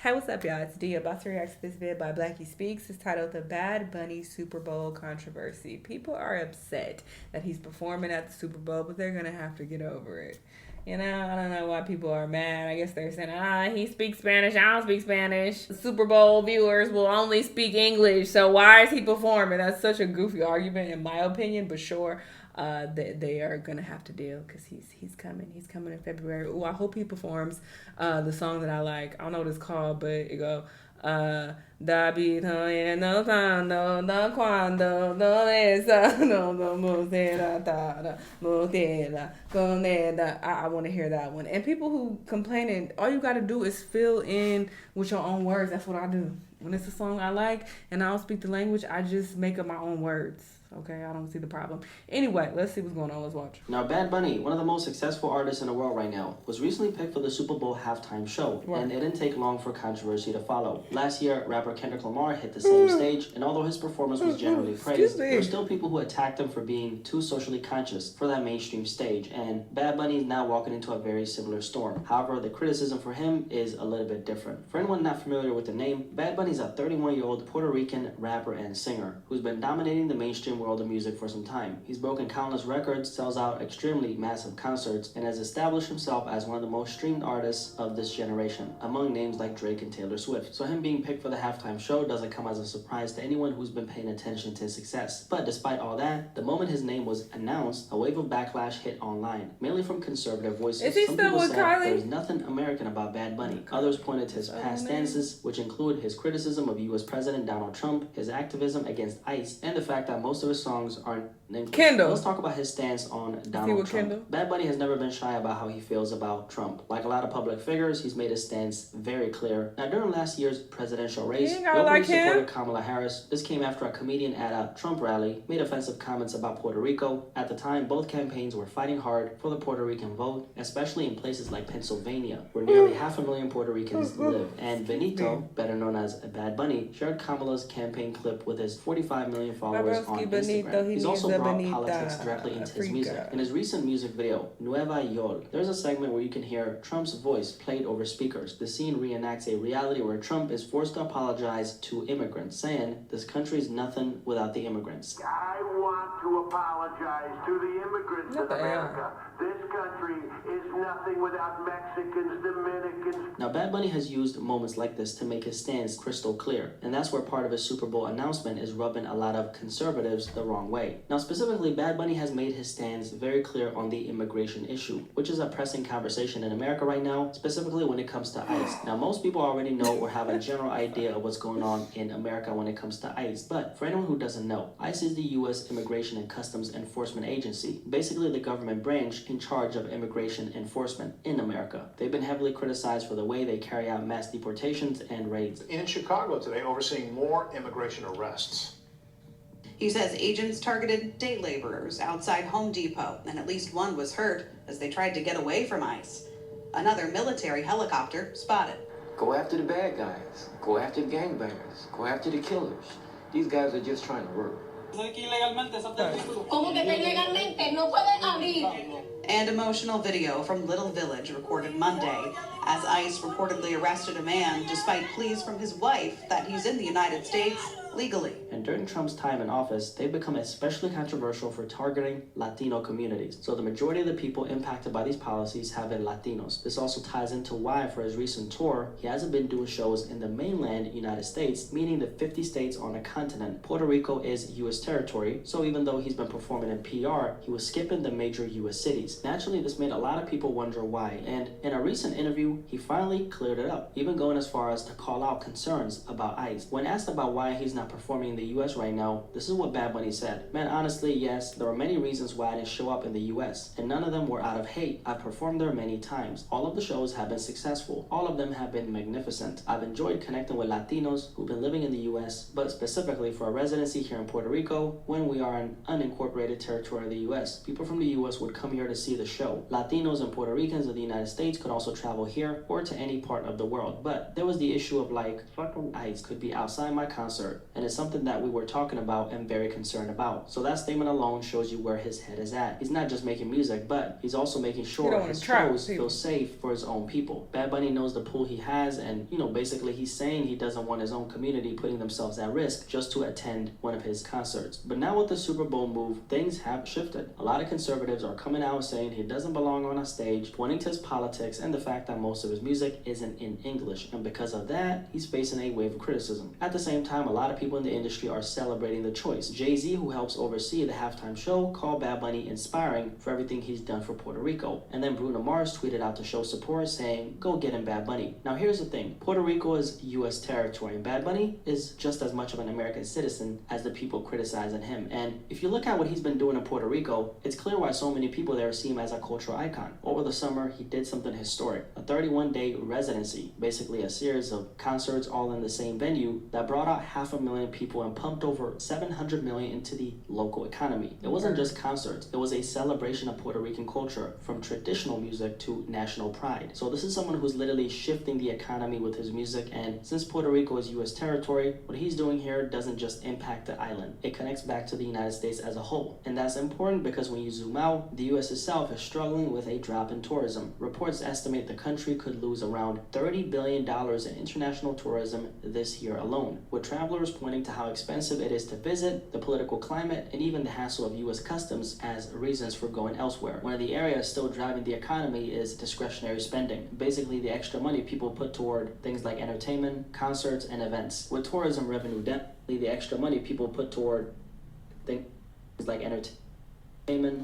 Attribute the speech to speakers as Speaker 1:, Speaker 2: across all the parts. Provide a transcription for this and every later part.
Speaker 1: Hey, what's up, y'all? It's D. About to react to this vid by Blackie Speaks. It's titled The Bad Bunny Super Bowl Controversy. People are upset that he's performing at the Super Bowl, but they're going to have to get over it. You know, I don't know why people are mad. I guess they're saying, he speaks Spanish, I don't speak Spanish. The Super Bowl viewers will only speak English, so why is he performing? That's such a goofy argument, in my opinion, but sure. They are gonna have to deal because he's coming. He's coming in February. Ooh, I hope he performs the song that I like. I don't know what it's called, but it go David no cuando no cuando no esa no no mutera ta mutera coneda. I want to hear that one. And people who complaining, all you got to do is fill in with your own words. That's what I do. When it's a song I like and I don't speak the language, I just make up my own words. Okay, I don't see the problem. Anyway, let's see what's going on. Let's watch.
Speaker 2: Now, Bad Bunny, one of the most successful artists in the world right now, was recently picked for the Super Bowl halftime show, and it didn't take long for controversy to follow. Last year, rapper Kendrick Lamar hit the same stage, and although his performance was generally praised, there were still people who attacked him for being too socially conscious for that mainstream stage, and Bad Bunny is now walking into a very similar storm. However, the criticism for him is a little bit different. For anyone not familiar with the name, Bad Bunny is a 31-year-old Puerto Rican rapper and singer who's been dominating the mainstream world of music for some time. He's broken countless records, sells out extremely massive concerts, and has established himself as one of the most streamed artists of this generation, among names like Drake and Taylor Swift. So him being picked for the halftime show doesn't come as a surprise to anyone who's been paying attention to his success. But despite all that, the moment his name was announced, a wave of backlash hit online, mainly from conservative voices.
Speaker 1: Is he
Speaker 2: Some
Speaker 1: still
Speaker 2: people
Speaker 1: with
Speaker 2: said
Speaker 1: Kylie?
Speaker 2: there's nothing American about Bad Bunny. Others pointed to his past stances, which include his criticism of U.S. President Donald Trump, his activism against ICE, and the fact that most of his songs aren't named
Speaker 1: Kendall.
Speaker 2: Let's talk about his stance on Donald Trump.
Speaker 1: Kendall?
Speaker 2: Bad Bunny has never been shy about how he feels about Trump. Like a lot of public figures, he's made his stance very clear. Now, during last year's presidential race, he openly supported Kamala Harris. This came after a comedian at a Trump rally made offensive comments about Puerto Rico. At the time, both campaigns were fighting hard for the Puerto Rican vote, especially in places like Pennsylvania, where nearly 500,000 Puerto Ricans live. And Benito, better known as Bad Bunny, shared Kamala's campaign clip with his 45 million followers on Instagram. He's also brought politics directly into his music. In his recent music video, Nueva York, there's a segment where you can hear Trump's voice played over speakers. The scene reenacts a reality where Trump is forced to apologize to immigrants, saying, "This country is nothing without the immigrants."
Speaker 3: I want to apologize to the immigrants in America. This country is nothing without Mexicans, Dominicans.
Speaker 2: Now, Bad Bunny has used moments like this to make his stance crystal clear, and that's where part of his Super Bowl announcement is rubbing a lot of conservatives the wrong way. Now, specifically, Bad Bunny has made his stance very clear on the immigration issue, which is a pressing conversation in America right now, specifically when it comes to ICE. Now, most people already know or have a general idea of what's going on in America when it comes to ICE, but for anyone who doesn't know, ICE is the U.S. Immigration and Customs Enforcement Agency, basically the government branch in charge of immigration enforcement in America. They've been heavily criticized for the way they carry out mass deportations and raids.
Speaker 4: In Chicago today, overseeing more immigration arrests.
Speaker 5: He says agents targeted day laborers outside Home Depot, and at least one was hurt as they tried to get away from ICE. Another military helicopter spotted.
Speaker 6: Go after the bad guys. Go after the gangbangers. Go after the killers. These guys are just trying to work.
Speaker 5: And emotional video from Little Village recorded Monday as ICE reportedly arrested a man despite pleas from his wife that he's in the United States legally.
Speaker 2: And during Trump's time in office, they've become especially controversial for targeting Latino communities. So the majority of the people impacted by these policies have been Latinos. This also ties into why, for his recent tour, he hasn't been doing shows in the mainland United States, meaning the 50 states on a continent. Puerto Rico is U.S. territory, so even though he's been performing in PR, he was skipping the major U.S. cities. Naturally, this made a lot of people wonder why, and in a recent interview, he finally cleared it up, even going as far as to call out concerns about ICE. When asked about why he's not performing in the US right now, this is what Bad Bunny said. "Man, honestly, yes, there are many reasons why I didn't show up in the US, and none of them were out of hate. I've performed there many times. All of the shows have been successful. All of them have been magnificent. I've enjoyed connecting with Latinos who've been living in the US, but specifically for a residency here in Puerto Rico, when we are an unincorporated territory of the US. People from the US would come here to see the show. Latinos and Puerto Ricans of the United States could also travel here here or to any part of the world. But there was the issue of like, fucking ICE could be outside my concert, and it's something that we were talking about and very concerned about. So that statement alone shows you where his head is at. He's not just making music, but he's also making sure his shows feel safe for his own people. Bad Bunny knows the pull he has, and basically he's saying he doesn't want his own community putting themselves at risk just to attend one of his concerts. But now with the Super Bowl move, things have shifted. A lot of conservatives are coming out saying he doesn't belong on a stage, pointing to his politics and the fact that most of his music isn't in English, and because of that, he's facing a wave of criticism. At the same time, a lot of people in the industry are celebrating the choice. Jay-Z, who helps oversee the halftime show, called Bad Bunny inspiring for everything he's done for Puerto Rico. And then Bruno Mars tweeted out to show support, saying, "Go get him, Bad Bunny." Now here's the thing, Puerto Rico is U.S. territory, and Bad Bunny is just as much of an American citizen as the people criticizing him. And if you look at what he's been doing in Puerto Rico, it's clear why so many people there see him as a cultural icon. Over the summer, he did something historic, a 31-day residency, basically a series of concerts all in the same venue that brought out 500,000 people and pumped over $700 million into the local economy. It wasn't just concerts, it was a celebration of Puerto Rican culture, from traditional music to national pride. So this is someone who's literally shifting the economy with his music, and since Puerto Rico is U.S. territory, what he's doing here doesn't just impact the island, it connects back to the United States as a whole. And that's important because when you zoom out, the U.S. itself is struggling with a drop in tourism. Reports estimate the country could lose around $30 billion in international tourism this year alone, with travelers pointing to how expensive it is to visit, the political climate, and even the hassle of U.S. customs as reasons for going elsewhere. One of the areas still driving the economy is discretionary spending, basically the extra money people put toward things like entertainment, concerts, and events. With tourism revenue down, the extra money people put toward things like entertainment,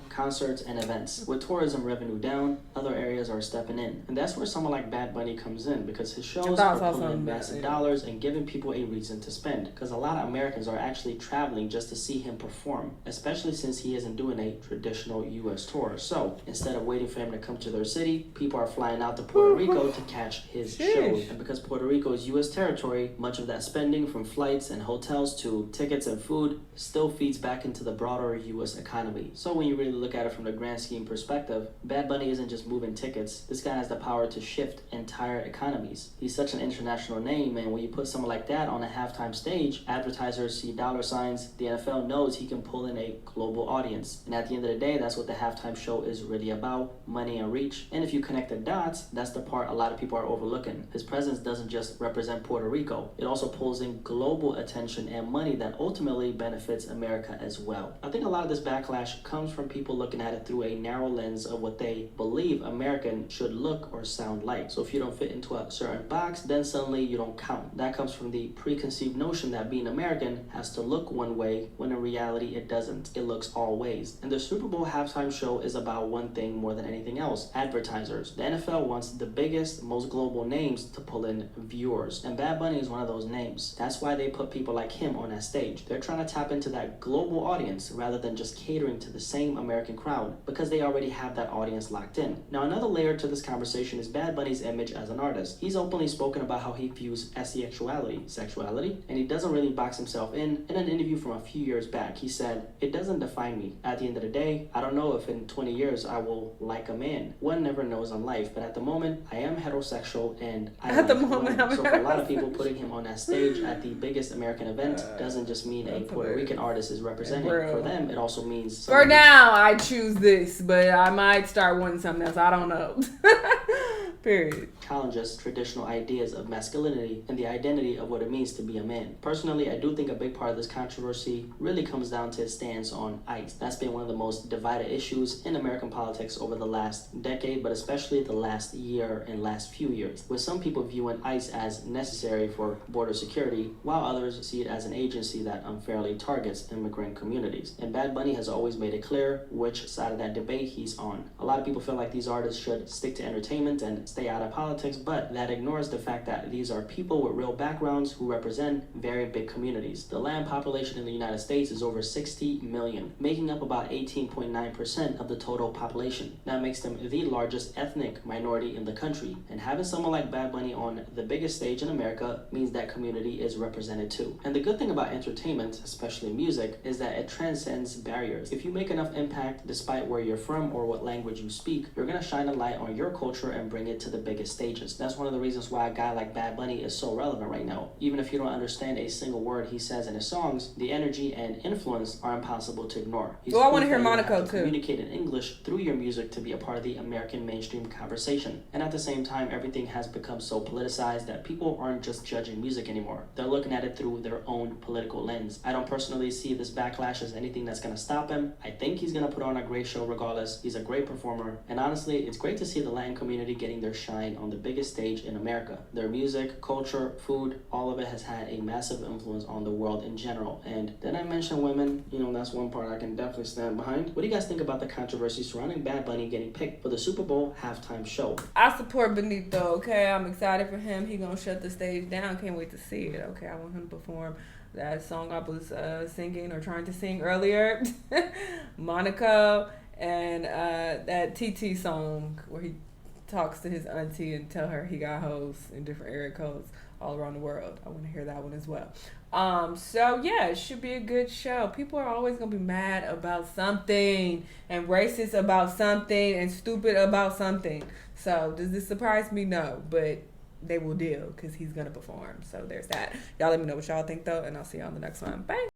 Speaker 2: concerts, and events. With tourism revenue down, other areas are stepping in. And that's where someone like Bad Bunny comes in, because his shows are pulling in massive dollars and giving people a reason to spend. Because a lot of Americans are actually traveling just to see him perform, especially since he isn't doing a traditional U.S. tour. So instead of waiting for him to come to their city, people are flying out to Puerto Rico to catch his shows. And because Puerto Rico is U.S. territory, much of that spending, from flights and hotels to tickets and food, still feeds back into the broader U.S. economy. So when you really look at it from the grand scheme perspective, Bad Bunny isn't just moving tickets. This guy has the power to shift entire economies. He's such an international name, and when you put someone like that on a halftime stage, advertisers see dollar signs. The NFL knows he can pull in a global audience. And at the end of the day, that's what the halftime show is really about, money and reach. And if you connect the dots, that's the part a lot of people are overlooking. His presence doesn't just represent Puerto Rico. It also pulls in global attention and money that ultimately benefits America as well. I think a lot of this backlash comes from people looking at it through a narrow lens of what they believe American should look or sound like. So if you don't fit into a certain box, then suddenly you don't count. That comes from the preconceived notion that being American has to look one way, when in reality it doesn't. It looks all ways. And the Super Bowl halftime show is about one thing more than anything else: advertisers. The NFL wants the biggest, most global names to pull in viewers, and Bad Bunny is one of those names. That's why they put people like him on that stage. They're trying to tap into that global audience rather than just catering to the same American crowd, because they already have that audience locked in. Now, another layer to this conversation is Bad Bunny's image as an artist. He's openly spoken about how he views sexuality, and he doesn't really box himself in. In an interview from a few years back, he said, "It doesn't define me. At the end of the day, I don't know if in 20 years I will like a man. One never knows in life, but at the moment, I am heterosexual and I like women." So for a lot of people, putting him on that stage at the biggest American event doesn't just mean a Puerto Rican artist is representing. For them, it also means...
Speaker 1: For now, I choose this, but I might start wanting something else. I don't know. Period.
Speaker 2: Challenges traditional ideas of masculinity and the identity of what it means to be a man. Personally, I do think a big part of this controversy really comes down to his stance on ICE. That's been one of the most divided issues in American politics over the last decade, but especially the last year and last few years, with some people viewing ICE as necessary for border security, while others see it as an agency that unfairly targets immigrant communities. And Bad Bunny has always made it clear which side of that debate he's on. A lot of people feel like these artists should stick to entertainment and stay out of politics, but that ignores the fact that these are people with real backgrounds who represent very big communities. The land population in the United States is over 60 million, making up about 18.9% of the total population. That makes them the largest ethnic minority in the country, and having someone like Bad Bunny on the biggest stage in America means that community is represented too. And the good thing about entertainment, especially music, is that it transcends barriers. If you make enough impact despite where you're from or what language you speak, you're gonna shine a light on your culture and bring it to the biggest stage. stages. That's one of the reasons why a guy like Bad Bunny is so relevant right now. Even if you don't understand a single word he says in his songs, the energy and influence are impossible to ignore.
Speaker 1: I want to hear Monaco too.
Speaker 2: Communicate in English through your music to be a part of the American mainstream conversation. And at the same time, everything has become so politicized that people aren't just judging music anymore. They're looking at it through their own political lens. I don't personally see this backlash as anything that's going to stop him. I think he's going to put on a great show regardless. He's a great performer. And honestly, it's great to see the Latin community getting their shine on the biggest stage in America. Their music, culture, food, all of it has had a massive influence on the world in general. And then I mentioned women. That's one part I can definitely stand behind. What do you guys think about the controversy surrounding Bad Bunny getting picked for the Super Bowl halftime show?
Speaker 1: I support Benito, okay? I'm excited for him. He gonna shut the stage down. Can't wait to see it, okay? I want him to perform that song I was singing or trying to sing earlier, Monaco, and that TT song where he talks to his auntie and tell her he got hoes in different area codes all around the world. I want to hear that one as well. So yeah, it should be a good show. People are always gonna be mad about something and racist about something and stupid about something. So does this surprise me? No, but they will deal because he's gonna perform. So there's that. Y'all let me know what y'all think though, and I'll see y'all on the next one. Bye.